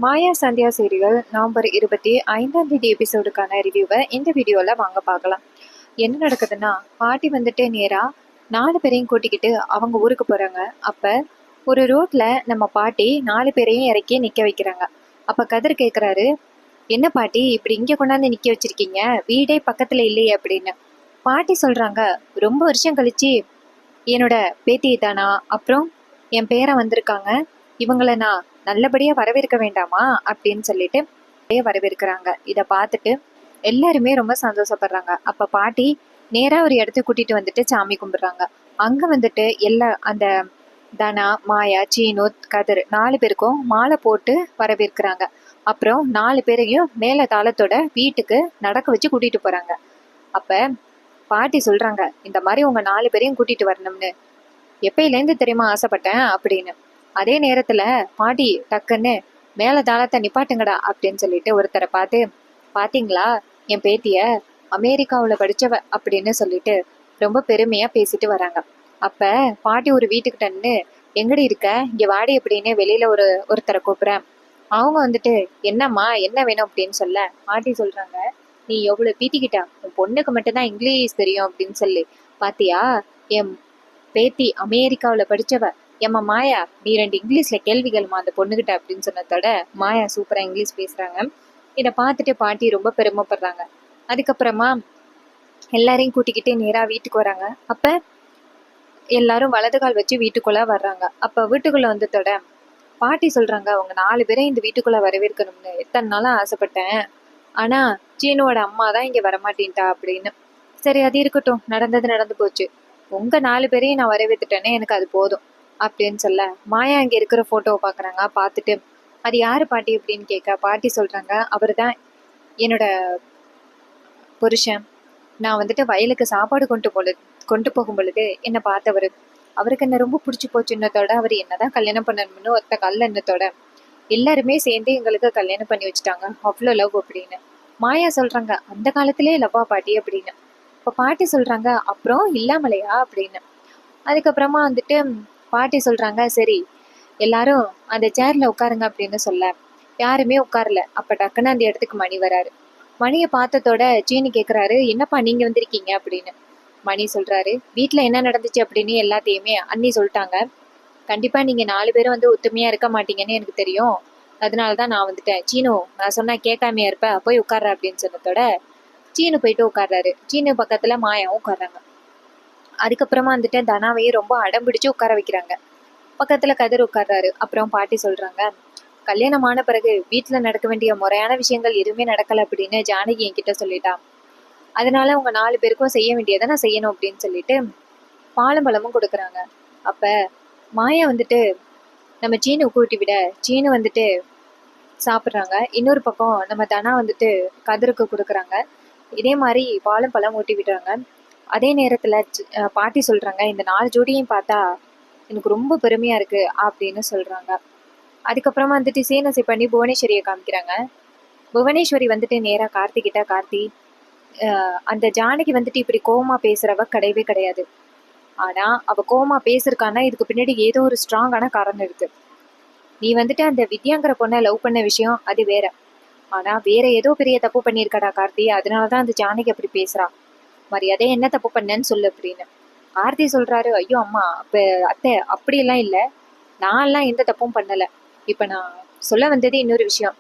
மாயா Sandhya serial November 25 எபிசோடுக்கான ரிவ்யூவை இந்த வீடியோவில் வாங்க பார்க்கலாம். என்ன நடக்குதுன்னா, பாட்டி வந்துட்டு நேராக 4 பேரையும் கூட்டிக்கிட்டு அவங்க ஊருக்கு போகிறாங்க. அப்போ ஒரு ரோட்டில் நம்ம பாட்டி 4 பேரையும் இறக்கி நிற்க வைக்கிறாங்க. அப்போ கதிர் கேட்குறாரு, என்ன பாட்டி இப்படி இங்கே கொண்டாந்து நிற்க வச்சிருக்கீங்க, வீடே பக்கத்தில் இல்லையே அப்படின்னு. பாட்டி சொல்கிறாங்க, ரொம்ப வருஷம் கழிச்சு என்னோட பேத்தி தானா, அப்புறம் என் பேரன் வந்திருக்காங்க, இவங்களை நான் நல்லபடியாக வரவேற்க வேண்டாமா அப்படின்னு சொல்லிட்டு வரவேற்கிறாங்க. இதை பார்த்துட்டு எல்லாருமே ரொம்ப சந்தோஷப்படுறாங்க. அப்போ பாட்டி நேராக ஒரு இடத்துக்கு கூட்டிகிட்டு வந்துட்டு சாமி கும்பிட்றாங்க. அங்கே வந்துட்டு எல்லா அந்த தனா, மாயா, சீனு, கதிர் 4 பேருக்கும் மாலை போட்டு வரவேற்கிறாங்க. அப்புறம் 4 பேரையும் மேலே தாளத்தோட வீட்டுக்கு நடக்க வச்சு கூட்டிகிட்டு போகிறாங்க. அப்போ பாட்டி சொல்கிறாங்க, இந்த மாதிரி உங்கள் 4 பேரையும் கூட்டிகிட்டு வரணும்னு எப்பயிலேருந்து தெரியுமா ஆசைப்பட்டேன் அப்படின்னு. அதே நேரத்தில் பாட்டி டக்குன்னு மேலே தாளத்தை நிப்பாட்டுங்கடா அப்படின்னு சொல்லிட்டு ஒருத்தரை பார்த்து, பார்த்தீங்களா என் பேத்திய அமெரிக்காவில் படித்தவ அப்படின்னு சொல்லிட்டு ரொம்ப பெருமையாக பேசிட்டு வராங்க. அப்போ பாட்டி ஒரு வீட்டுக்கிட்ட நின்று, எங்கடி இருக்க, இங்கே வாடி அப்படின்னு வெளியில் ஒருத்தரை கூப்பிட்றேன். அவங்க வந்துட்டு, என்னம்மா என்ன வேணும் அப்படின்னு சொல்ல பாட்டி சொல்கிறாங்க, நீ எவ்வளோ பீத்திக்கிட்டா, உன் பொண்ணுக்கு மட்டும்தான் இங்கிலீஷ் தெரியும் அப்படின்னு சொல்லி பாத்தியா, என் பேத்தி அமெரிக்காவில் படித்தவ, ஏம்மா மாயா நீ 2 இங்கிலீஷில் கேள்விகள்மா அந்த பொண்ணுகிட்ட அப்படின்னு சொன்னதோட மாயா சூப்பராக இங்கிலீஷ் பேசுகிறாங்க. இதை பார்த்துட்டு பாட்டி ரொம்ப பெருமைப்படுறாங்க. அதுக்கப்புறமா எல்லாரையும் கூட்டிக்கிட்டு நேராக வீட்டுக்கு வராங்க. அப்போ எல்லாரும் வலது கால் வச்சு வீட்டுக்குள்ளே வர்றாங்க. அப்போ வீட்டுக்குள்ளே வந்ததோட பாட்டி சொல்கிறாங்க, அவங்க 4 பேரை இந்த வீட்டுக்குள்ளே வரவேற்கணும்னு எத்தனை நாளாக ஆசைப்பட்டேன், ஆனால் சீனுவோட அம்மா தான் இங்கே வரமாட்டேன்ட்டா அப்படின்னு. சரி அது இருக்கட்டும், நடந்தது நடந்து போச்சு, உங்கள் 4 பேரையும் நான் வரவேற்றுட்டேனே எனக்கு அது போதும் அப்படின்னு சொல்ல மாயா அங்கே இருக்கிற ஃபோட்டோவை பார்க்குறாங்க. பார்த்துட்டு அது யார் பாட்டி அப்படின்னு கேட்க பாட்டி சொல்கிறாங்க, அவர் தான் என்னோட புருஷன். நான் வந்துட்டு வயலுக்கு சாப்பாடு கொண்டு போகும் பொழுது என்னை பார்த்தவர், அவருக்கு என்ன ரொம்ப பிடிச்சி போச்சுன்னதோட அவர் என்னதான் கல்யாணம் பண்ணணும்னு ஒருத்த கல்ல எண்ணத்தோட எல்லாருமே சேர்ந்து எங்களுக்கு கல்யாணம் பண்ணி வச்சுட்டாங்க, அவ்வளோ லவ் அப்படின்னு. மாயா சொல்கிறாங்க, அந்த காலத்திலே லவ்வா பாட்டி அப்படின்னு. இப்போ பாட்டி சொல்கிறாங்க, அப்புறம் இல்லாமலையா அப்படின்னு. அதுக்கப்புறமா வந்துட்டு பாட்டி சொல்கிறாங்க, சரி எல்லாரும் அந்த சேரில் உட்காருங்க அப்படின்னு சொல்ல யாருமே உட்காரல. அப்போ டக்குன்னு அந்த இடத்துக்கு மணி வராரு. மணியை பார்த்ததோட சீனி கேட்குறாரு, என்னப்பா நீங்கள் வந்திருக்கீங்க அப்படின்னு. மணி சொல்கிறாரு, வீட்டில் என்ன நடந்துச்சு அப்படின்னு எல்லாத்தையுமே அண்ணி சொல்லிட்டாங்க, கண்டிப்பாக நீங்கள் 4 பேரும் வந்து ஒத்துமையாக இருக்க மாட்டீங்கன்னு எனக்கு தெரியும், அதனால தான் நான் வந்துட்டேன். சீனு நான் சொன்னால் கேட்காமையா இருப்ப, போய் உட்கார்ற அப்படின்னு சொன்னதோட சீனு போயிட்டு உட்கார்றாரு. சீனு பக்கத்தில் மாயாவும் உட்கார்றாங்க. அதுக்கப்புறமா வந்துட்டு தனாவையும் ரொம்ப அடம் பிடிச்சு உட்கார வைக்கிறாங்க. பக்கத்தில் கதிர் உட்கார்றாரு. அப்புறம் பாட்டி சொல்கிறாங்க, கல்யாணமான பிறகு வீட்டில் நடக்க வேண்டிய முறையான விஷயங்கள் எதுவுமே நடக்கலை அப்படின்னு ஜானகி என்கிட்ட சொல்லிட்டான், அதனால உங்க 4 பேருக்கும் செய்ய வேண்டியதை நான் செய்யணும் அப்படின்னு சொல்லிட்டு பாலும் பழமும் கொடுக்குறாங்க. அப்போ மாயா வந்துட்டு நம்ம சீனு கூட்டி விட சீனு வந்துட்டு சாப்பிட்றாங்க. இன்னொரு பக்கம் நம்ம தனா வந்துட்டு கதிருக்கு கொடுக்குறாங்க. இதே மாதிரி பாலும் பழம் ஊட்டி விடுறாங்க. அதே நேரத்தில் பாட்டி சொல்கிறாங்க, இந்த 4 ஜோடியும் பார்த்தா எனக்கு ரொம்ப பெருமையாக இருக்குது அப்படின்னு சொல்கிறாங்க. அதுக்கப்புறமா வந்துட்டு சீனசி பண்ணி புவனேஸ்வரியை காமிக்கிறாங்க. புவனேஸ்வரி வந்துட்டு நேராக கார்த்திகிட்ட, கார்த்தி அந்த ஜானகி வந்துட்டு இப்படி கோவமாக பேசுகிறவ கிடையவே கிடையாது, ஆனால் அவள் கோவமாக பேசுறக்கானா இதுக்கு பின்னாடி ஏதோ ஒரு ஸ்ட்ராங்கான காரணம் இருக்குது. நீ வந்துட்டு அந்த வித்யாங்கிற பொண்ணை லவ் பண்ண விஷயம் அது வேற, ஆனால் வேற ஏதோ பெரிய தப்பு பண்ணியிருக்கடா கார்த்தி, அதனால தான் அந்த ஜானகி அப்படி பேசுகிறான், மரியாதை என்ன தப்பு பண்ணேன்னு சொல்லு அப்படின்னு. கார்த்தி சொல்கிறாரு, ஐயோ அம்மா இப்போ அத்தை அப்படியெல்லாம் இல்லை, நான்லாம் எந்த தப்பும் பண்ணலை. இப்போ நான் சொல்ல வந்தது இன்னொரு விஷயம்,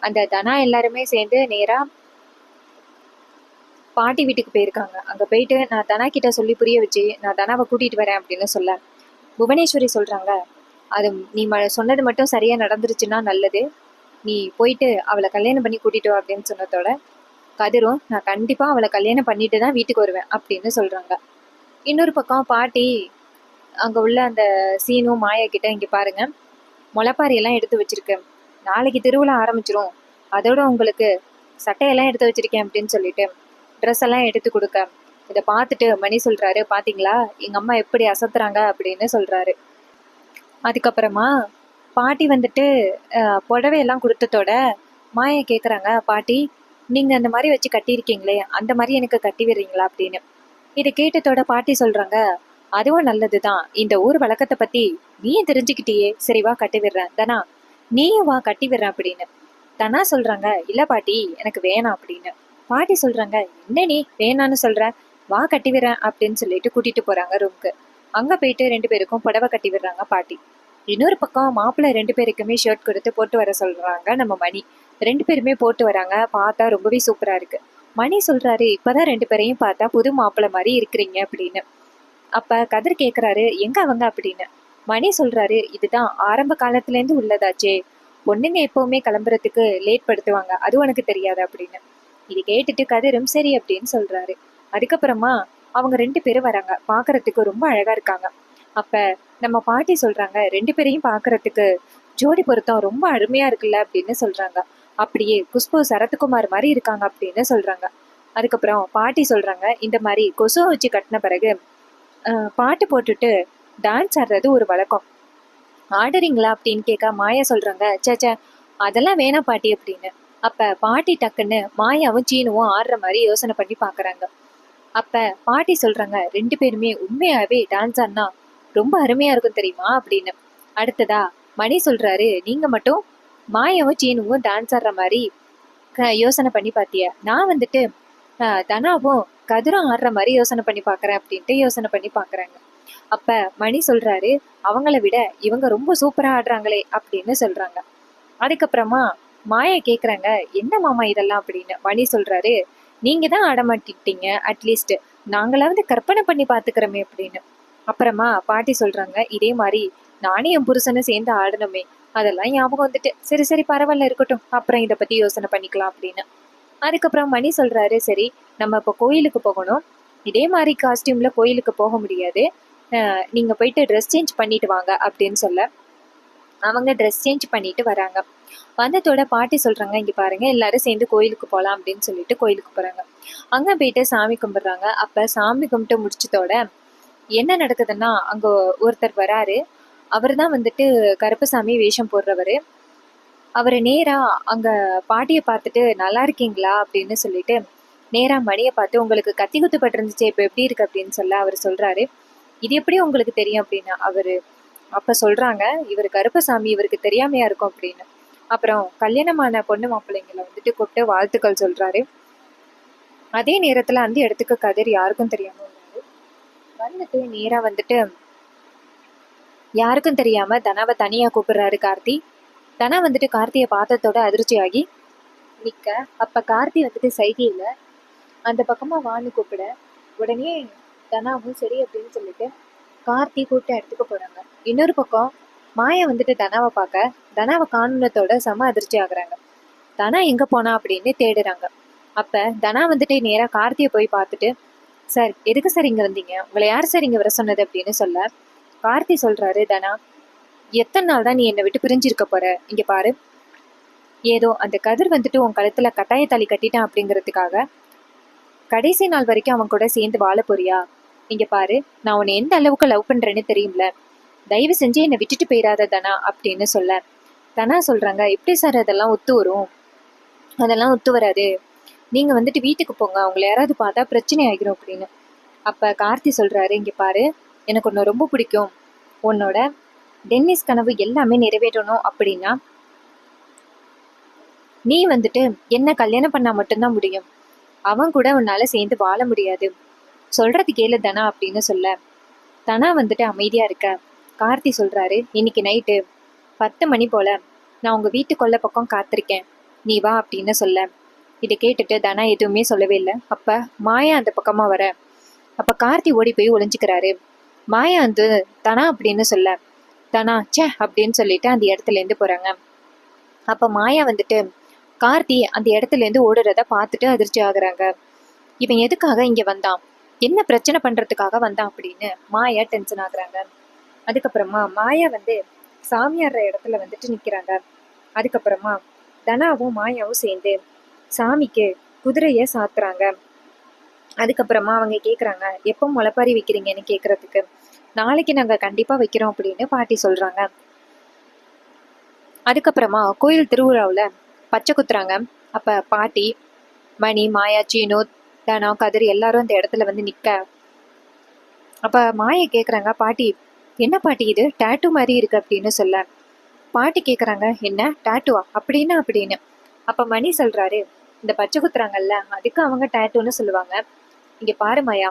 அந்த தனா எல்லாருமே சேர்ந்து நேராக பாட்டி வீட்டுக்கு போயிருக்காங்க. அங்கே போயிட்டு நான் தனா கிட்ட சொல்லி புரிய வச்சு நான் தனாவை கூட்டிகிட்டு வரேன் அப்படின்னு சொல்ல புவனேஸ்வரி சொல்கிறாங்க, அது நீ சொன்னது மட்டும் சரியாக நடந்துருச்சுன்னா நல்லது, நீ போயிட்டு அவளை கல்யாணம் பண்ணி கூட்டிகிட்டு வா அப்படின்னு சொன்னதோட கதிரும், நான் கண்டிப்பாக அவளை கல்யாணம் பண்ணிட்டு தான் வீட்டுக்கு வருவேன் அப்படின்னு சொல்கிறாங்க. இன்னொரு பக்கம் பாட்டி அங்கே உள்ள அந்த சீனு மாயா கிட்ட, இங்கே பாருங்க முளைப்பாரியெல்லாம் எடுத்து வச்சிருக்கேன், நாளைக்கு திருவிழா ஆரம்பிச்சிரும், அதோட உங்களுக்கு சட்டையெல்லாம் எடுத்து வச்சிருக்கேன் அப்படின்னு சொல்லிட்டு ட்ரெஸ் எல்லாம் எடுத்து கொடுக்க இதை பார்த்துட்டு மணி சொல்கிறாரு, பார்த்தீங்களா எங்கள் அம்மா எப்படி அசத்துறாங்க அப்படின்னு சொல்கிறாரு. அதுக்கப்புறமா பாட்டி வந்துட்டு புடவையெல்லாம் கொடுத்ததோட மாயா கேட்குறாங்க, பாட்டி நீங்கள் அந்த மாதிரி வச்சு கட்டியிருக்கீங்களே அந்த மாதிரி எனக்கு கட்டி விடுறீங்களா அப்படின்னு. இதை கேட்டதோட பாட்டி சொல்கிறாங்க, அதுவும் நல்லது தான், இந்த ஊர் வழக்கத்தை பற்றி நீ தெரிஞ்சுக்கிட்டியே, சரிவா கட்டி விடுறேன் தனா, நீயும் வா கட்டி விடுறேன் அப்படின்னு. தனா சொல்றாங்க இல்ல பாட்டி எனக்கு வேணாம் அப்படின்னு. பாட்டி சொல்றாங்க என்ன நீ வேணான்னு சொல்ற, வா கட்டி விடுறேன் அப்படின்னு சொல்லிட்டு கூட்டிட்டு போறாங்க ரூம்க்கு. அங்க போயிட்டு 2 பேருக்கும் புடவை கட்டி விடுறாங்க பாட்டி. இன்னொரு பக்கம் மாப்பிள்ளை 2 பேருக்குமே ஷர்ட் கொடுத்து போட்டு வர சொல்றாங்க நம்ம மணி. 2 பேருமே போட்டு வராங்க. பார்த்தா ரொம்பவே சூப்பரா இருக்கு. மணி சொல்றாரு இப்பதான் 2 பேரையும் பார்த்தா புது மாப்பிள்ளை மாதிரி இருக்கிறீங்க அப்படின்னு. அப்ப கதிர் கேக்குறாரு எங்க அவங்க அப்படின்னு. மணி சொல்றாரு இதுதான் ஆரம்ப காலத்துல இருந்து உள்ளதாச்சே, பொண்ணுங்க எப்பவுமே கிளம்புறதுக்கு லேட் படுத்துவாங்க, அது உனக்கு தெரியாது அப்படின்னு. இது கேட்டுட்டு கதிரும் சரி அப்படின்னு சொல்றாரு. அதுக்கப்புறமா அவங்க 2 பேரும் வராங்க. பாக்குறதுக்கு ரொம்ப அழகா இருக்காங்க. அப்ப நம்ம பாட்டி சொல்றாங்க 2 பேரையும் பாக்குறதுக்கு ஜோடி பொருத்தம் ரொம்ப அருமையா இருக்குல்ல அப்படின்னு சொல்றாங்க. அப்படியே குஷ்பு சரத்குமார் மாதிரி இருக்காங்க அப்படின்னு சொல்றாங்க. அதுக்கப்புறம் பாட்டி சொல்றாங்க இந்த மாதிரி கொசுவை வச்சு கட்டின பிறகு பாட்டு போட்டுட்டு டான்ஸ் ஆடுறது ஒரு வழக்கம், ஆடுறீங்களா அப்படின்னு கேட்க மாயா சொல்றாங்க சேச்சே அதெல்லாம் வேணாம் பாட்டி அப்படின்னு. அப்ப பாட்டி டக்குன்னு மாயாவும் சீனுவும் ஆடுற மாதிரி யோசனை பண்ணி பாக்குறாங்க. அப்ப பாட்டி சொல்றாங்க 2 பேருமே உண்மையாவே டான்ஸ் ஆடினா ரொம்ப அருமையா இருக்கும் தெரியுமா அப்படின்னு. அடுத்ததா மணி சொல்றாரு நீங்க மட்டும் மாயாவும் சீனுவும் டான்ஸ் ஆடுற மாதிரி யோசனை பண்ணி பாத்திய, நான் வந்துட்டு தனாவும் கதிரும் ஆடுற மாதிரி யோசனை பண்ணி பாக்குறேன் அப்படின்ட்டு யோசனை பண்ணி பாக்குறாங்க. அப்ப மணி சொல்றாரு அவங்கள விட இவங்க ரொம்ப சூப்பரா ஆடுறாங்களே அப்படின்னு சொல்றாங்க. அதுக்கப்புறமா மாயா கேக்குறாங்க என்ன மாமா இதெல்லாம் அப்படின்னு. மணி சொல்றாரு நீங்க தான் ஆட மாட்டிட்டீங்க, அட்லீஸ்ட் நாங்களாவது கற்பனை பண்ணி பாத்துக்கிறோமே அப்படின்னு. அப்புறமா பாட்டி சொல்றாங்க இதே மாதிரி நானே என் புருஷனும் சேர்ந்து ஆடணுமே, அதெல்லாம் ஞாபகம் வந்துட்டு சரி சரி பரவாயில்ல இருக்கட்டும், அப்புறம் இதை பத்தி யோசனை பண்ணிக்கலாம் அப்படின்னு. அதுக்கப்புறம் மணி சொல்றாரு சரி நம்ம இப்போ கோயிலுக்கு போகணும், இதே மாதிரி காஸ்டியூம்ல கோயிலுக்கு போக முடியாது, நீங்க போயிட்டு ட்ரெஸ் சேஞ்ச் பண்ணிட்டு வாங்க அப்படின்னு சொல்ல அவங்க ட்ரெஸ் சேஞ்ச் பண்ணிட்டு வராங்க. வந்ததோட பாட்டி சொல்றாங்க இங்க பாருங்க எல்லாரும் சேர்ந்து கோயிலுக்கு போகலாம் அப்படின்னு சொல்லிட்டு கோயிலுக்கு போறாங்க. அங்க போயிட்டு சாமி கும்பிடுறாங்க. அப்ப சாமி கும்பிட்டு முடிச்சதோட என்ன நடக்குதுன்னா அங்க ஒருத்தர் வராரு. அவர் தான் வந்துட்டு கருப்பசாமி வேஷம் போடுறவரு. அவரு நேரா அங்க பாட்டியை பார்த்துட்டு நல்லா இருக்கீங்களா அப்படின்னு சொல்லிட்டு நேரா மணியை பார்த்து உங்களுக்கு கத்தி குத்து பட்டிருந்துச்சு இப்ப எப்படி இருக்கு அப்படின்னு சொல்ல அவர் சொல்றாரு இது எப்படி உங்களுக்கு தெரியும் அப்படின்னு. அவரு அப்ப சொல்றாங்க இவர் கருப்பசாமி இவருக்கு தெரியாமையா இருக்கும் அப்படின்னு. அப்புறம் கல்யாணமான பொண்ணு மாப்பிள்ளைங்களை வந்துட்டு கூப்பிட்டு வாழ்த்துக்கள் சொல்றாரு. அதே நேரத்துல அந்த இடத்துக்கு கதிர் யாருக்கும் தெரியாம வந்தாரு. வந்துட்டு நேரா வந்துட்டு யாருக்கும் தெரியாம தனாவை தனியா கூப்பிடுறாரு கார்த்தி. தனா வந்துட்டு கார்த்தியை பார்த்ததோட அதிர்ச்சியாகி நிக்க. அப்ப கார்த்தி வந்துட்டு சைகையில அந்த பக்கமா வான்னு கூப்பிட உடனே தனாவும் சரி அப்படின்னு சொல்லிட்டு கார்த்தி கூப்பிட்ட இடத்துக்கு போறாங்க. இன்னொரு பக்கம் மாயா வந்துட்டு தனாவை பார்க்க தனாவை காணுனத்தோட செம அதிர்ச்சி ஆகுறாங்க. தனா எங்க போனா அப்படின்னு தேடுறாங்க. அப்ப தனா வந்துட்டு நேரா கார்த்தியை போய் பார்த்துட்டு சார் எதுக்கு சார் இங்க வந்தீங்க, உங்களை யார் சார் இங்க வர சொன்னது அப்படின்னு சொல்ல கார்த்தி சொல்றாரு தனா எத்தனை நாள் தான் நீ என்னை விட்டு பிரிஞ்சிருக்க போற, இங்க பாரு ஏதோ அந்த கதிர் வந்துட்டு உன் கழுத்துல கட்டாய தாலி கட்டிட்டான் அப்படிங்கிறதுக்காக கடைசி நாள் வரைக்கும் அவன் கூட சேர்ந்து வாழ போறியா, இங்க பாரு நான் உன்னை எந்த அளவுக்கு லவ் பண்றேன்னு தெரியும்ல, தயவு செஞ்சு என்னை விட்டுட்டு போயிடாத தனா அப்படின்னு சொல்ல தனா சொல்றாங்க எப்படி சார் அதெல்லாம் ஒத்து வரும், அதெல்லாம் ஒத்து வராது, நீங்க வந்துட்டு வீட்டுக்கு போங்க அவங்களை யாராவது பார்த்தா பிரச்சனை ஆகிரும் அப்படின்னு. அப்ப கார்த்தி சொல்றாரு இங்க பாரு எனக்கு உன்னை ரொம்ப பிடிக்கும், உன்னோட டென்னிஸ் கனவு எல்லாமே நிறைவேறணும் அப்படின்னா நீ வந்துட்டு என்ன கல்யாணம் பண்ணா மட்டும்தான் முடியும், அவன் கூட உன்னால சேர்ந்து வாழ முடியாது, சொல்றது கேளு தனா அப்படின்னு சொல்ல தனா வந்துட்டு அமைதியா இருக்க. கார்த்தி சொல்றாரு இன்னைக்கு நைட்டு 10 மணி போல நான் உங்க வீட்டு கொல்லை பக்கம் காத்திருக்கேன், நீ வா அப்படின்னு சொல்ல இதை கேட்டுட்டு தனா எதுவுமே சொல்லவே இல்லை. அப்ப மாயா அந்த பக்கமா வர அப்ப கார்த்தி ஓடி போய் ஒளிஞ்சுக்கிறாரு. மாயா வந்து தனா அப்படின்னு சொல்ல தனா சே அப்படின்னு சொல்லிட்டு அந்த இடத்துல இருந்து போறாங்க. அப்ப மாயா வந்துட்டு கார்த்தி அந்த இடத்துல இருந்து ஓடுறத பார்த்துட்டு அதிர்ச்சி ஆகுறாங்க. இவன் எதுக்காக இங்க வந்தான், என்ன பிரச்சனை பண்றதுக்காக வந்தான் அப்படின்னு மாயா டென்ஷன் ஆகுறாங்க. அதுக்கப்புறமா மாயா வந்து சாமியாடுற இடத்துல வந்துட்டு நிக்கிறாங்க. அதுக்கப்புறமா தனாவும் மாயாவும் சேர்ந்து சாமிக்கு குதிரைய சாத்துறாங்க. அதுக்கப்புறமா அவங்க கேக்குறாங்க எப்போ முளைப்பாரி வைக்கிறீங்கன்னு கேக்குறதுக்கு நாளைக்கு நாங்க கண்டிப்பா வைக்கிறோம் அப்படின்னு பாட்டி சொல்றாங்க. அதுக்கப்புறமா கோயில் திருவிழாவுல பச்சை குத்துறாங்க. அப்ப பாட்டி மணி மாயா சீனு தனா கதிர் எல்லாரும் அந்த இடத்துல வந்து நிக்க அப்ப மாயை கேக்குறாங்க பாட்டி என்ன பாட்டி இது டேட்டூ மாதிரி இருக்கு அப்படின்னு சொல்ல பாட்டி கேட்குறாங்க, என்ன டேட்டுவா அப்படின்னு. அப்போ மணி சொல்கிறாரு, இந்த பச்சை குத்துறாங்கல்ல அதுக்கு அவங்க டேட்டூன்னு சொல்லுவாங்க. இங்கே பாரு மாயா,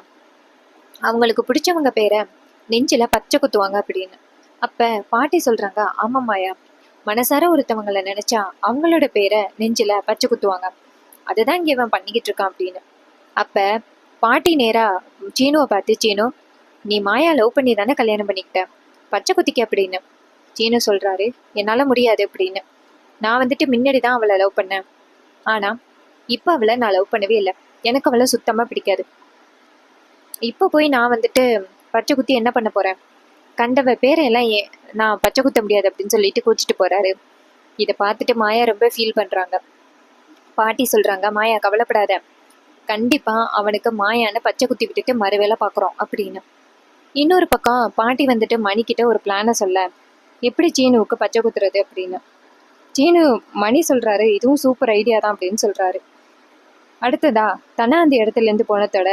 அவங்களுக்கு பிடிச்சவங்க பேரை நெஞ்சில் பச்சை குத்துவாங்க அப்படின்னு. அப்போ பாட்டி சொல்கிறாங்க, ஆமாம் மாயா, மனசார ஒருத்தவங்களை நினச்சா அவங்களோட பேரை நெஞ்சில் பச்சை குத்துவாங்க. அதுதான் இங்கே இவன் பண்ணிக்கிட்டு இருக்கான் அப்படின்னு. அப்போ பாட்டி நேராக சீனுவை பார்த்து, சீனு, நீ மாயா லவ் பண்ணி தானே கல்யாணம் பண்ணிக்கிட்ட, பச்சை குத்திக்க அப்படின்னு. சீனு சொல்கிறாரு, என்னால் முடியாது அப்படின்னு. நான் வந்துட்டு முன்னாடி தான் அவளை லவ் பண்ணேன், ஆனால் இப்போ அவளை நான் லவ் பண்ணவே இல்லை. எனக்கு அவளை சுத்தமாக பிடிக்காது. இப்போ போய் நான் வந்துட்டு பச்சை குத்தி என்ன பண்ண போகிறேன்? கண்டவ பேரையெல்லாம் நான் பச்சை குத்த முடியாது அப்படின்னு சொல்லிட்டு கூச்சிட்டு போகிறாரு. இதை பார்த்துட்டு மாயா ரொம்ப ஃபீல் பண்ணுறாங்க. பாட்டி சொல்கிறாங்க, மாயா கவலைப்படாத, கண்டிப்பாக அவனுக்கு மாயான்னு பச்சை குத்தி விட்டுட்டு மறுவேளை பார்க்குறோம் அப்படின்னு. இன்னொரு பக்கம் பாட்டி வந்துட்டு மணிக்கிட்ட ஒரு பிளானை சொல்ல, எப்படி சீனுவுக்கு பச்சை குத்துறது அப்படின்னு. சீனு மணி சொல்கிறாரு, இதுவும் சூப்பர் ஐடியா தான் அப்படின்னு சொல்கிறாரு. அடுத்ததா தனா அந்த இடத்துலேருந்து போனதோட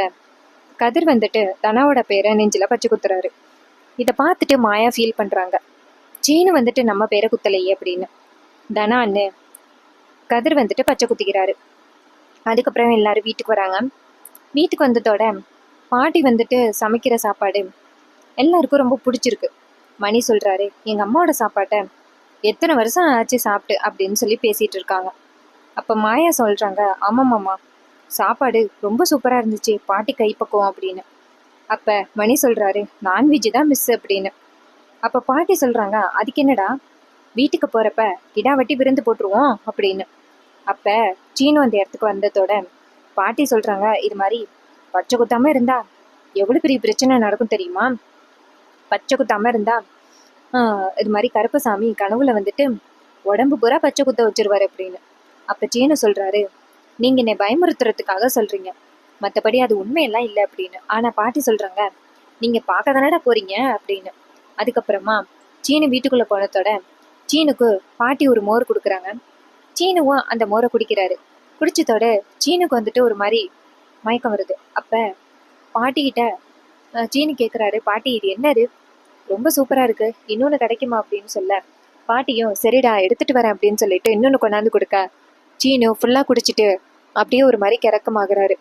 கதிர் வந்துட்டு தனாவோட பேரை நெஞ்சில் பச்சை குத்துறாரு. இதை பார்த்துட்டு மாயா ஃபீல் பண்ணுறாங்க, சீனு வந்துட்டு நம்ம பேரை குத்தலையே அப்படின்னு. தனான்னு கதிர் வந்துட்டு பச்சை குத்திக்கிறாரு. அதுக்கப்புறம் எல்லாரும் வீட்டுக்கு வராங்க. வீட்டுக்கு வந்ததோட பாட்டி வந்துட்டு சமைக்கிற சாப்பாடு எல்லாருக்கும் ரொம்ப பிடிச்சிருக்கு. மணி சொல்கிறாரு, எங்கள் அம்மாவோட சாப்பாட்டை எத்தனை வருஷம் ஆச்சு சாப்பிட்டு அப்படின்னு சொல்லி பேசிகிட்டு இருக்காங்க. அப்போ மாயா சொல்கிறாங்க, ஆமாம்மாம்மா, சாப்பாடு ரொம்ப சூப்பராக இருந்துச்சு, பாட்டி கைப்பக்குவோம் அப்படின்னு. அப்போ மணி சொல்கிறாரு, நான்வெஜ் தான் மிஸ் அப்படின்னு. அப்போ பாட்டி சொல்கிறாங்க, அதுக்கு என்னடா, வீட்டுக்கு போகிறப்ப கிடா வெட்டி விருந்து போட்டுருவோம் அப்படின்னு. அப்போ சீனு அந்த இடத்துக்கு வந்ததோட பாட்டி சொல்கிறாங்க, இது மாதிரி பச்சை குத்தாமல் இருந்தா எவ்வளோ பெரிய பிரச்சனை நடக்கும் தெரியுமா? பச்சை குத்தாமல் இருந்தா இது மாதிரி கருப்பசாமி கனவுல வந்துட்டு உடம்பு பூரா பச்சை குத்த வச்சிருவாரு அப்படின்னு. அப்போ சீனு சொல்கிறாரு, நீங்கள் என்னை பயமுறுத்துறதுக்காக சொல்கிறீங்க, மற்றபடி அது உண்மையெல்லாம் இல்லை அப்படின்னு. ஆனால் பாட்டி சொல்கிறாங்க, நீங்கள் பார்க்க தானடா போகிறீங்க அப்படின்னு. அதுக்கப்புறமா சீனு வீட்டுக்குள்ளே போனதோட சீனுக்கு பாட்டி ஒரு மோர் கொடுக்குறாங்க. சீனுவும் அந்த மோரை குடிக்கிறாரு. குடிச்சதோட சீனுக்கு வந்துட்டு ஒரு மாதிரி மயக்கம் வருது. அப்போ பாட்டிக்கிட்ட சீனு கேட்குறாரு, பாட்டி இது என்னது, ரொம்ப சூப்பராக இருக்கு, இன்னொன்று கிடைக்குமா அப்படின்னு சொல்ல, பாட்டியும் சரிடா எடுத்துகிட்டு வரேன் அப்படின்னு சொல்லிட்டு இன்னொன்று கொண்டாந்து கொடுக்க சீனு ஃபுல்லாக குடிச்சிட்டு அப்படியே ஒரு மாதிரி கிறக்கமாகறாரு.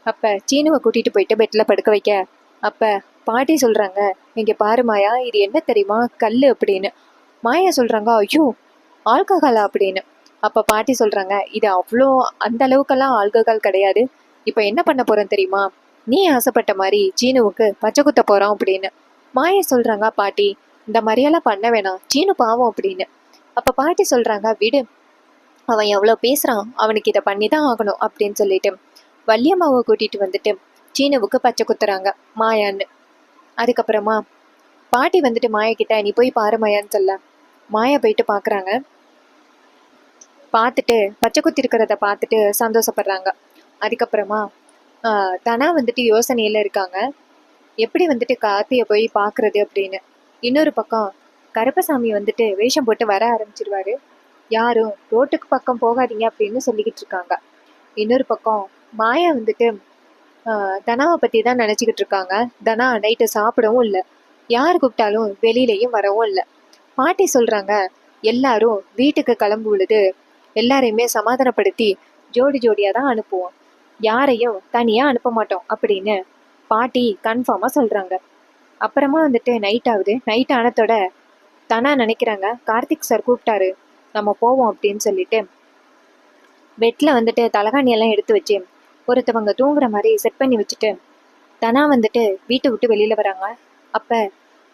அப்போ சீனுவை கூட்டிகிட்டு போயிட்டு பெட்டில் படுக்க வைக்க, அப்போ பாட்டி சொல்கிறாங்க, இங்கே பாரு மாயா, இது என்ன தெரியுமா, கல் அப்படின்னு. மாயா சொல்கிறாங்க, ஐயோ ஆல்கஹாலா அப்படின்னு. அப்போ பாட்டி சொல்கிறாங்க, இது அவ்வளோ அந்த அளவுக்கெல்லாம் ஆல்கஹால் கிடையாது, இப்போ என்ன பண்ண போகிறேன் தெரியுமா, நீ ஆசைப்பட்ட மாதிரி சீனுவுக்கு பச்சை குத்த போகிறோம் அப்படின்னு. மாயா சொல்கிறாங்க, பாட்டி இந்த மாதிரியெல்லாம் பண்ண வேணாம், சீனு பாவம் அப்படின்னு. அப்போ பாட்டி சொல்கிறாங்க, விடு, அவன் எவ்வளோ பேசுகிறான், அவனுக்கு இதை பண்ணி தான் ஆகணும் அப்படின்னு சொல்லிட்டு வள்ளியம்மாவை கூட்டிகிட்டு வந்துட்டு சீனுவுக்கு பச்சை குத்துறாங்க மாயான்னு. அதுக்கப்புறமா பாட்டி வந்துட்டு மாயா கிட்ட, நீ போய் பாரு மாயான்னு சொல்ல, மாயா போயிட்டு பார்க்குறாங்க. பார்த்துட்டு பச்சை குத்தி இருக்கிறத பார்த்துட்டு சந்தோஷப்படுறாங்க. அதுக்கப்புறமா தனா வந்துட்டு யோசனையில் இருக்காங்க, எப்படி வந்துட்டு கார்த்தியை போய் பார்க்குறது அப்படின்னு. இன்னொரு பக்கம் கருப்பசாமி வந்துட்டு வேஷம் போட்டு வர ஆரம்பிச்சிருவாரு. யாரும் ரோட்டுக்கு பக்கம் போகாதீங்க அப்படின்னு சொல்லிக்கிட்டு இருக்காங்க. இன்னொரு பக்கம் மாயா வந்துட்டு தனாவை பற்றி தான் நினச்சிக்கிட்டு இருக்காங்க. தனா நைட்டு சாப்பிடவும் இல்லை, யார் கூப்பிட்டாலும் வெளியிலையும் வரவும் இல்லை. பாட்டி சொல்கிறாங்க, எல்லாரும் வீட்டுக்கு கிளம்பு பொழுது எல்லாரையுமே சமாதானப்படுத்தி ஜோடி ஜோடியாக தான் அனுப்புவோம், யாரையும் தனியாக அனுப்ப மாட்டோம் அப்படின்னு பாட்டி கன்ஃபார்மாக சொல்கிறாங்க. அப்புறமா வந்துட்டு நைட் ஆகுது. நைட் ஆனதோட தனா நினைக்கிறாங்க, கார்த்திக் சார் கூப்பிட்டாரு, நம்ம போவோம் அப்படின்னு சொல்லிட்டு பெட்டில் வந்துட்டு தலகாணியெல்லாம் எடுத்து வச்சு ஒருத்தவங்க தூங்குற மாதிரி செட் பண்ணி வச்சுட்டு தனா வந்துட்டு வீட்டை விட்டு வெளியில் வராங்க. அப்போ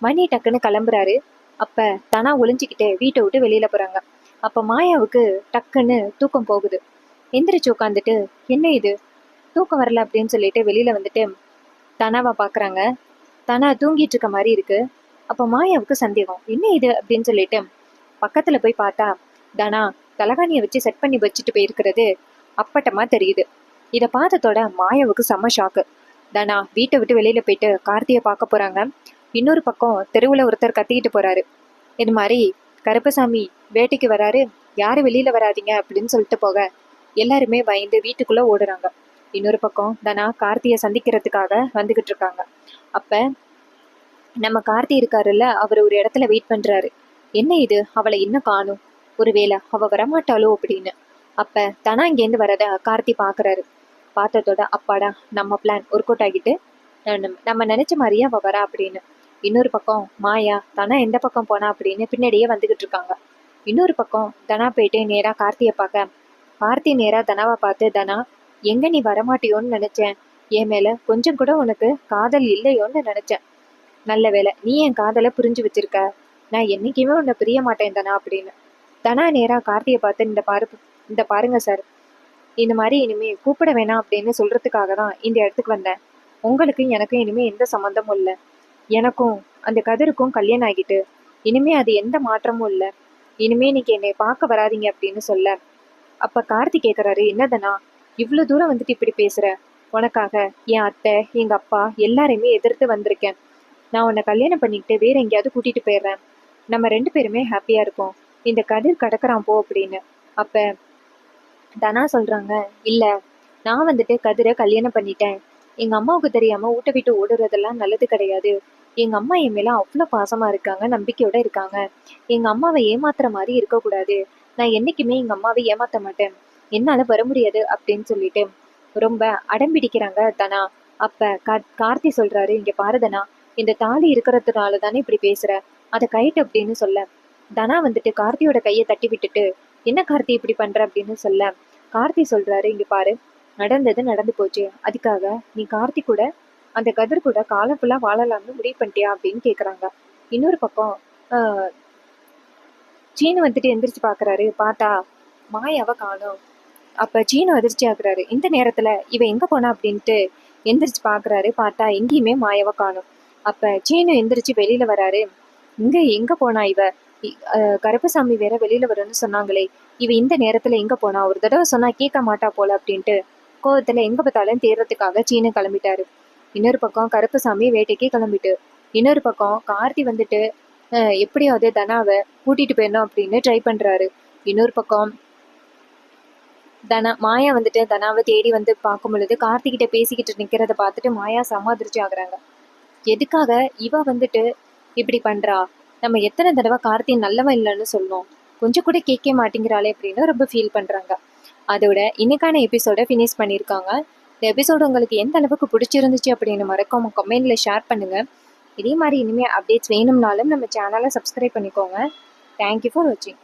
மணி டக்குன்னு கிளம்புறாரு. அப்போ தனா ஒளிஞ்சிக்கிட்டு வீட்டை விட்டு வெளியில் போகிறாங்க. அப்போ மாயாவுக்கு டக்குன்னு தூக்கம் போகுது. எந்திரிச்சு உட்காந்துட்டு, என்ன இது தூக்கம் வரல அப்படின்னு சொல்லிட்டு வெளியில் வந்துட்டு தனாவை பார்க்குறாங்க. தனா தூங்கிட்டு இருக்க மாதிரி இருக்கு. அப்போ மாயாவுக்கு சந்தேகம், என்ன இது அப்படின்னு சொல்லிட்டு பக்கத்தில் போய் பார்த்தா தனா தலகாணியை வச்சு செட் பண்ணி வச்சுட்டு போயிருக்கிறது அப்பட்டமாக தெரியுது. இதை பார்த்ததோட மாயாவுக்கு செம்ம ஷாக்கு. தனா வீட்டை விட்டு வெளியில் போயிட்டு கார்த்தியை பார்க்க போகிறாங்க. இன்னொரு பக்கம் தெருவில் ஒருத்தர் கத்திக்கிட்டு போகிறாரு, இது மாதிரி கருப்பசாமி வேட்டைக்கு வராரு, யாரும் வெளியில் வராதிங்க அப்படின்னு சொல்லிட்டு போக எல்லாருமே பயந்து வீட்டுக்குள்ளே ஓடுறாங்க. இன்னொரு பக்கம் தனா கார்த்தியை சந்திக்கிறதுக்காக வந்துக்கிட்டு இருக்காங்க. அப்போ நம்ம கார்த்தி இருக்காருல்ல, அவர் ஒரு இடத்துல வெயிட் பண்ணுறாரு. என்ன இது அவளை இன்னும் காணும், ஒருவேளை அவ வரமாட்டாளோ அப்படின்னு. அப்ப தனா இங்கேருந்து வரத கார்த்தி பாக்குறாரு. பார்த்ததோட அப்பாடா நம்ம பிளான் ஒர்க் அவுட் ஆகிட்டு நம்ம நினைச்ச மாதிரியே அவ வரா அப்படின்னு. இன்னொரு பக்கம் மாயா தனா எந்த பக்கம் போனா அப்படின்னு பின்னாடியே வந்துகிட்டு இருக்காங்க. இன்னொரு பக்கம் தனா போயிட்டு நேரா கார்த்தியை பார்க்க, கார்த்தி நேரா தனாவை பார்த்து, தனா எங்க நீ வரமாட்டியோன்னு நினைச்சேன், என் மேல கொஞ்சம் கூட உனக்கு காதல் இல்லையோன்னு நினைச்சேன், நல்ல வேலை நீ என் காதலை புரிஞ்சு வச்சிருக்க, நான் என்னைக்குமே உன்னை பிரிய மாட்டேன் தனா அப்படின்னு. தனா நேரா கார்த்தியை பார்த்து, இந்த பாருங்க சார், இந்த மாதிரி இனிமே கூப்பிட வேணாம் அப்படின்னு சொல்றதுக்காக தான் இந்த இடத்துக்கு வந்தேன். உங்களுக்கும் எனக்கும் இனிமே எந்த சம்மந்தமும் இல்லை. எனக்கும் அந்த கதிருக்கும் கல்யாணம் ஆகிட்டு இனிமே அது எந்த மாற்றமும் இல்லை. இனிமே இன்னைக்கு என்னை பார்க்க வராதிங்க அப்படின்னு சொல்ல, அப்ப கார்த்தி கேட்கறாரு, என்னதனா இவ்வளவு தூரம் வந்துட்டு இப்படி பேசுற, உனக்காக என் அத்தை எங்க அப்பா எல்லாரையுமே எதிர்த்து வந்திருக்கேன். நான் உன்னை கல்யாணம் பண்ணிக்கிட்டு வேற எங்கேயாவது கூட்டிட்டு போயிடுறேன். நம்ம 2 பேருமே ஹாப்பியா இருப்போம். இந்த கதிர் கடக்குறான் போ அப்படின்னு. அப்ப தனா சொல்றாங்க, இல்ல நான் வந்துட்டு கதிரை கல்யாணம் பண்ணிட்டேன். எங்க அம்மாவுக்கு தெரியாம வீட்டை விட்டு ஓடுறதெல்லாம் நல்லது கிடையாது. எங்க அம்மா என் மேல அவ்வளவு பாசமா இருக்காங்க, நம்பிக்கையோட இருக்காங்க. எங்க அம்மாவை ஏமாத்துற மாதிரி இருக்கக்கூடாது. நான் என்னைக்குமே எங்க அம்மாவை ஏமாத்த மாட்டேன். என்னால வர முடியாது அப்படின்னு சொல்லிட்டு ரொம்ப அடம் பிடிக்கிறாங்க தனா. அப்ப கார்த்தி சொல்றாரு, இங்க பாரு தனா, இந்த தாலி இருக்கிறதுனால தானே இப்படி பேசுற, அதை கைட்டு அப்படின்னு சொல்ல, தனா வந்துட்டு கார்த்தியோட கையை தட்டி விட்டுட்டு, என்ன கார்த்தி இப்படி பண்ற அப்படின்னு சொல்ல, கார்த்தி சொல்றாரு, இங்க பாரு, நடந்தது நடந்து போச்சு. அதுக்காக நீ கார்த்தி கூட அந்த கதிர் கூட காலம் ஃபுல்லா வாழலாம்னு முடிவு பண்ணிட்டியா அப்படின்னு கேக்குறாங்க. இன்னொரு பக்கம் ஆஹ் சீனு வந்துட்டு எந்திரிச்சு பாக்குறாரு. பார்த்தா மாயாவை காணோம். அப்ப சீனு அதிர்ச்சி ஆகுறாரு. இந்த நேரத்துல இவ எங்க போனா அப்படின்ட்டு எந்திரிச்சு பாக்குறாரு. பார்த்தா எங்கேயுமே மாயாவை காணோம். அப்ப சீனு எந்திரிச்சு வெளியில வராரு. இங்க எங்க போனா இவ, கருப்பசாமி வேற வெளியில வரும்னு சொன்னாங்களே, இவ இந்த நேரத்துல எங்க போனா, ஒரு தடவை சொன்னா கேட்க மாட்டா போல அப்படின்ட்டு கோவத்துல எங்க பார்த்தாலும் தேடுறதுக்காக சீனு கிளம்பிட்டாரு. இன்னொரு பக்கம் கருப்பசாமி வேட்டைக்கு கிளம்பிட்டு, இன்னொரு பக்கம் கார்த்தி வந்துட்டு எப்படியாவது தனாவை கூட்டிட்டு போயிடணும் அப்படின்னு ட்ரை பண்றாரு. இன்னொரு பக்கம் மாயா வந்துட்டு தனாவை தேடி வந்து பார்க்கும் பொழுது கார்த்திகிட்ட பேசிக்கிட்டு நிக்கிறத பார்த்துட்டு மாயா சமாதிரிச்சு ஆகுறாங்க. எதுக்காக இவ வந்துட்டு இப்படி பண்றா, நம்ம எத்தனை தடவை கார்த்தி நல்லவன் இல்லைன்னு சொல்லணும், கொஞ்சம் கூட கேட்க மாட்டேங்கிறாளே அப்படின்னு ரொம்ப ஃபீல் பண்றாங்க. அதோட இன்னைக்கான எபிசோட ஃபினிஷ் பண்ணியிருக்காங்க. இந்த எபிசோடு உங்களுக்கு எந்த அளவுக்கு பிடிச்சிருந்துச்சு அப்படின்னு மறக்காம கமெண்ட்ல ஷேர் பண்ணுங்க. இதே மாதிரி இனிமேல் அப்டேட்ஸ் வேணும்னாலும் நம்ம சேனலை சப்ஸ்கிரைப் பண்ணிக்கோங்க. தேங்க்யூ ஃபார் வாட்சிங்.